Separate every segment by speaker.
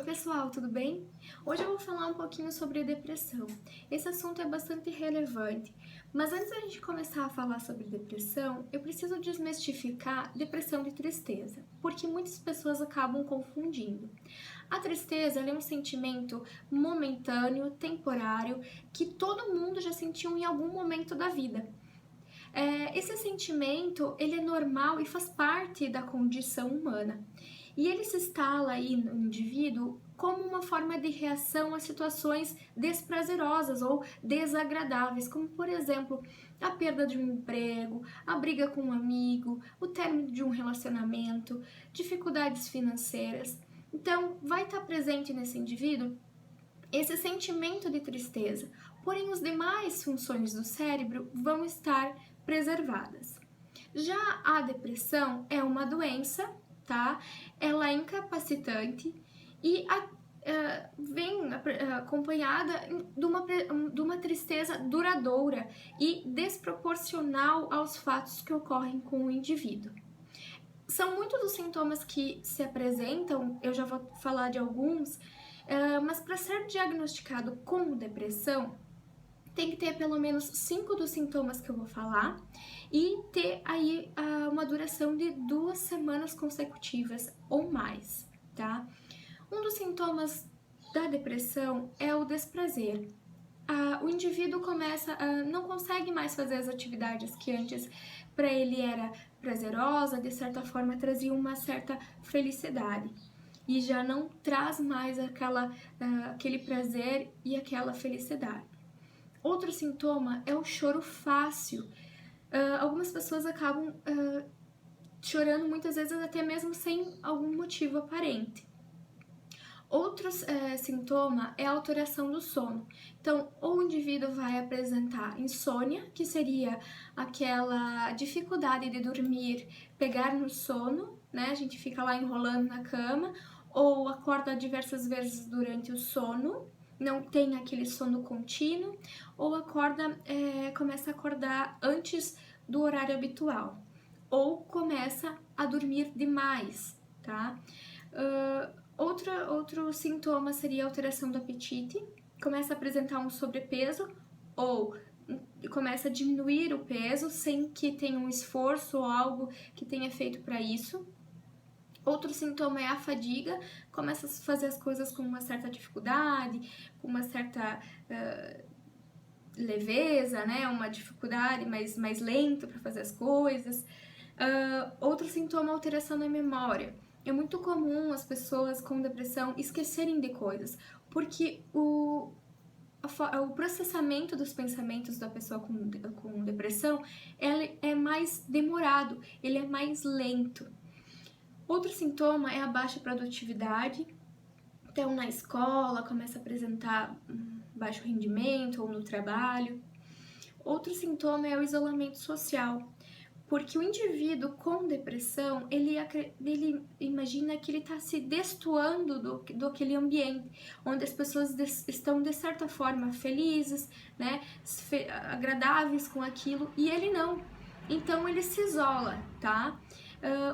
Speaker 1: pessoal, tudo bem? Hoje eu vou falar um pouquinho sobre depressão. Esse assunto é bastante relevante, mas antes da gente começar a falar sobre depressão, eu preciso desmistificar depressão de tristeza, porque muitas pessoas acabam confundindo. A tristeza ela é um sentimento momentâneo, temporário, que todo mundo já sentiu em algum momento da vida. Esse sentimento ele é normal e faz parte da condição humana. E ele se instala aí no indivíduo como uma forma de reação a situações desprazerosas ou desagradáveis, como por exemplo a perda de um emprego, a briga com um amigo, o término de um relacionamento, dificuldades financeiras. Então, vai estar presente nesse indivíduo esse sentimento de tristeza, porém as demais funções do cérebro vão estar preservadas. Já a depressão é uma doença, tá? Ela é incapacitante e vem acompanhada de uma tristeza duradoura e desproporcional aos fatos que ocorrem com o indivíduo. São muitos os sintomas que se apresentam, eu já vou falar de alguns, mas para ser diagnosticado com depressão, tem que ter pelo menos 5 dos sintomas que eu vou falar e ter aí uma duração de 2 semanas consecutivas ou mais, tá? Um dos sintomas da depressão é o desprazer. O indivíduo não consegue mais fazer as atividades que antes para ele era prazerosa, de certa forma trazia uma certa felicidade. E já não traz mais aquele prazer e aquela felicidade. Outro sintoma é o choro fácil. Algumas pessoas acabam chorando muitas vezes até mesmo sem algum motivo aparente. Outro sintoma é a alteração do sono. Então, o indivíduo vai apresentar insônia, que seria aquela dificuldade de dormir, pegar no sono, né? A gente fica lá enrolando na cama, ou acorda diversas vezes durante o sono, não tem aquele sono contínuo, ou começa a acordar antes do horário habitual, ou começa a dormir demais, tá? Outro sintoma seria a alteração do apetite, começa a apresentar um sobrepeso ou começa a diminuir o peso sem que tenha um esforço ou algo que tenha feito para isso. Outro sintoma é a fadiga, começa a fazer as coisas com uma certa dificuldade, com uma certa leveza, né? Uma dificuldade mais lento para fazer as coisas. Outro sintoma é a alteração na memória. É muito comum as pessoas com depressão esquecerem de coisas, porque o processamento dos pensamentos da pessoa com depressão ele é mais demorado, ele é mais lento. Outro sintoma é a baixa produtividade. Então, na escola, começa a apresentar baixo rendimento ou no trabalho. Outro sintoma é o isolamento social, porque o indivíduo com depressão, ele imagina que ele está se destoando do aquele ambiente, onde as pessoas estão, de certa forma, felizes, né, agradáveis com aquilo, e ele não. Então, ele se isola, tá?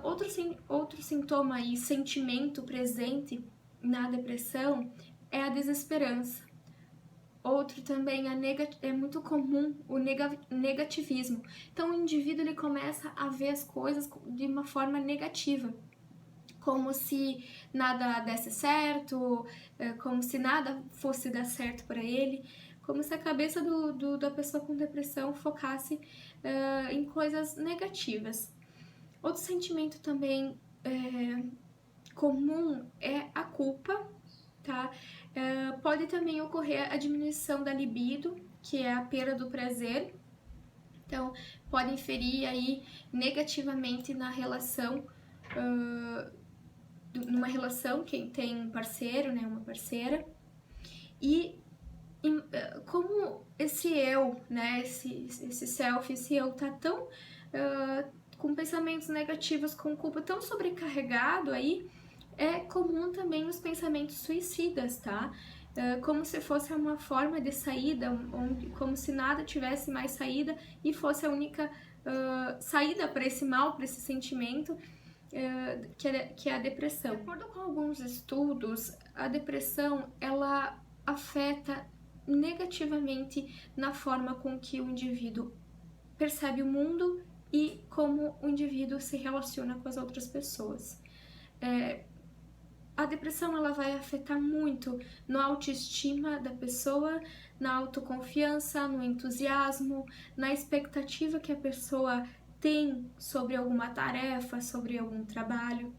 Speaker 1: Outro sintoma e sentimento presente na depressão é a desesperança. Outro também é muito comum o negativismo. Então o indivíduo ele começa a ver as coisas de uma forma negativa, como se nada desse certo, como se nada fosse dar certo para ele, como se a cabeça da pessoa com depressão focasse em coisas negativas. Outro sentimento também comum é a culpa, tá? Pode também ocorrer a diminuição da libido, que é a perda do prazer. Então, pode inferir aí negativamente na relação, numa relação quem tem um parceiro, né, uma parceira. E como esse eu, né, esse self, esse eu tá tão com pensamentos negativos, com culpa tão sobrecarregado aí, é comum também os pensamentos suicidas, tá? Como se fosse uma forma de saída, como se nada tivesse mais saída e fosse a única saída para esse mal, para esse sentimento, que é a depressão. De acordo com alguns estudos, a depressão, ela afeta negativamente na forma com que o indivíduo percebe o mundo e como o indivíduo se relaciona com as outras pessoas. A depressão ela vai afetar muito na autoestima da pessoa, na autoconfiança, no entusiasmo, na expectativa que a pessoa tem sobre alguma tarefa, sobre algum trabalho.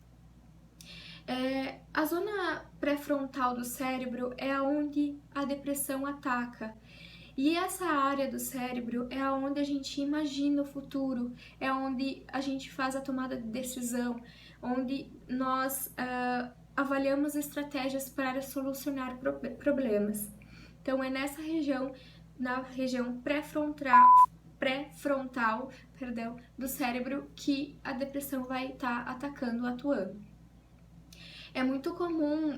Speaker 1: A zona pré-frontal do cérebro é onde a depressão ataca. E essa área do cérebro é onde a gente imagina o futuro, é onde a gente faz a tomada de decisão, onde nós avaliamos estratégias para solucionar problemas. Então, é nessa região, na região pré-frontal, do cérebro, que a depressão vai estar atacando, atuando. É muito comum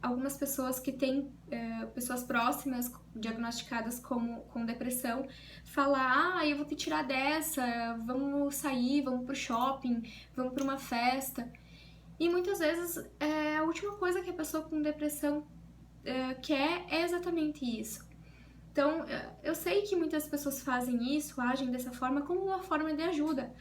Speaker 1: algumas pessoas que têm pessoas próximas diagnosticadas com depressão falar: eu vou te tirar dessa, vamos sair, vamos pro shopping, vamos para uma festa. E muitas vezes a última coisa que a pessoa com depressão quer é exatamente isso. Então, eu sei que muitas pessoas fazem isso, agem dessa forma como uma forma de ajuda.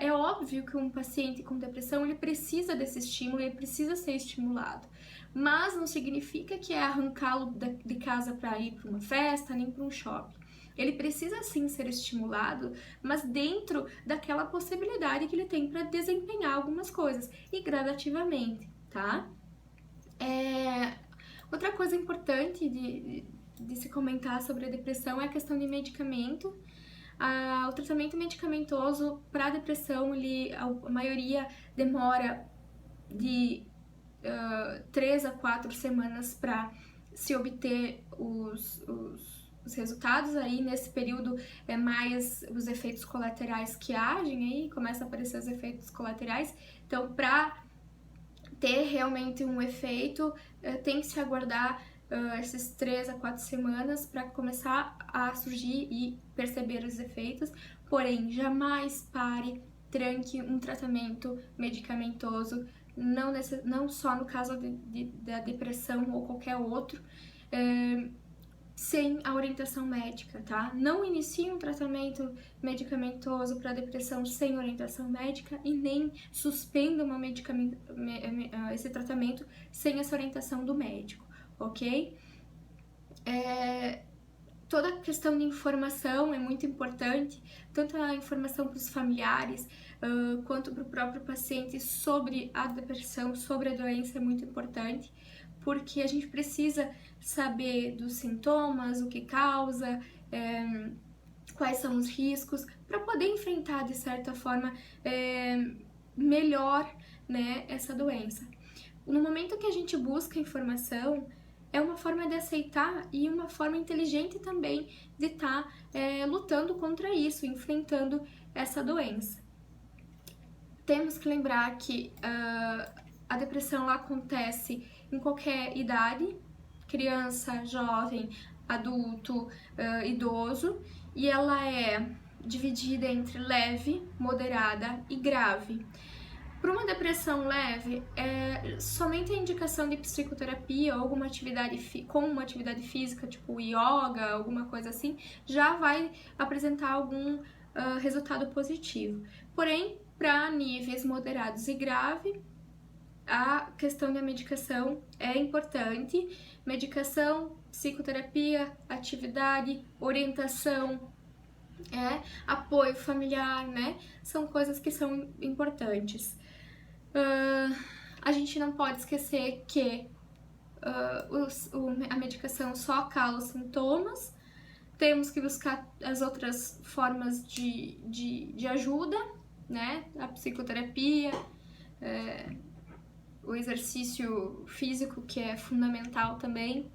Speaker 1: É óbvio que um paciente com depressão ele precisa desse estímulo, ele precisa ser estimulado, mas não significa que é arrancá-lo de casa para ir para uma festa, nem para um shopping. Ele precisa sim ser estimulado, mas dentro daquela possibilidade que ele tem para desempenhar algumas coisas e gradativamente, tá? Outra coisa importante de se comentar sobre a depressão é a questão de medicamento. O tratamento medicamentoso para depressão, a maioria demora de 3 a 4 semanas para se obter os resultados. Aí nesse período é mais os efeitos colaterais que agem, aí começam a aparecer os efeitos colaterais. Então, para ter realmente um efeito, tem que se aguardar essas 3 a 4 semanas para começar a surgir e perceber os efeitos. Porém, jamais pare, tranque um tratamento medicamentoso, não só no caso da depressão ou qualquer outro, sem a orientação médica, tá? Não inicie um tratamento medicamentoso para depressão sem orientação médica e nem suspenda esse tratamento sem essa orientação do médico, ok? Toda a questão de informação é muito importante, tanto a informação para os familiares quanto para o próprio paciente sobre a depressão, sobre a doença é muito importante, porque a gente precisa saber dos sintomas, o que causa, quais são os riscos, para poder enfrentar de certa forma melhor, né, essa doença. No momento que a gente busca informação, é uma forma de aceitar e uma forma inteligente também de estar lutando contra isso, enfrentando essa doença. Temos que lembrar que a depressão acontece em qualquer idade, criança, jovem, adulto, idoso, e ela é dividida entre leve, moderada e grave. Para uma depressão leve, somente a indicação de psicoterapia ou alguma atividade como uma atividade física, tipo yoga, alguma coisa assim, já vai apresentar algum resultado positivo. Porém, para níveis moderados e grave, a questão da medicação é importante. Medicação, psicoterapia, atividade, orientação, apoio familiar, né? São coisas que são importantes. A gente não pode esquecer que a medicação só causa sintomas. Temos que buscar as outras formas de ajuda, né? A psicoterapia, o exercício físico, que é fundamental também.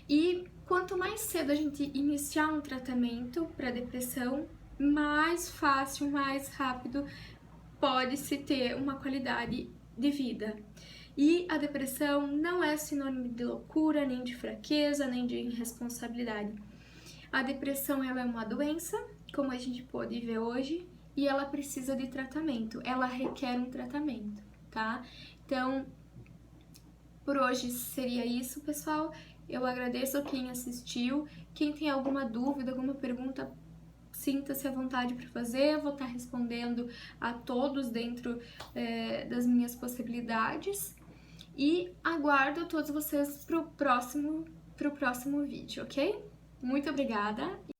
Speaker 1: E quanto mais cedo a gente iniciar um tratamento para depressão, mais fácil, mais rápido pode-se ter uma qualidade de vida. E a depressão não é sinônimo de loucura, nem de fraqueza, nem de irresponsabilidade. A depressão ela é uma doença, como a gente pode ver hoje, e ela precisa de tratamento, ela requer um tratamento, tá? Então, Por hoje seria isso, pessoal. Eu agradeço a quem assistiu. Quem tem alguma dúvida, alguma pergunta, sinta-se à vontade para fazer. Eu vou estar respondendo a todos dentro das minhas possibilidades. E aguardo todos vocês pro próximo vídeo, ok? Muito obrigada!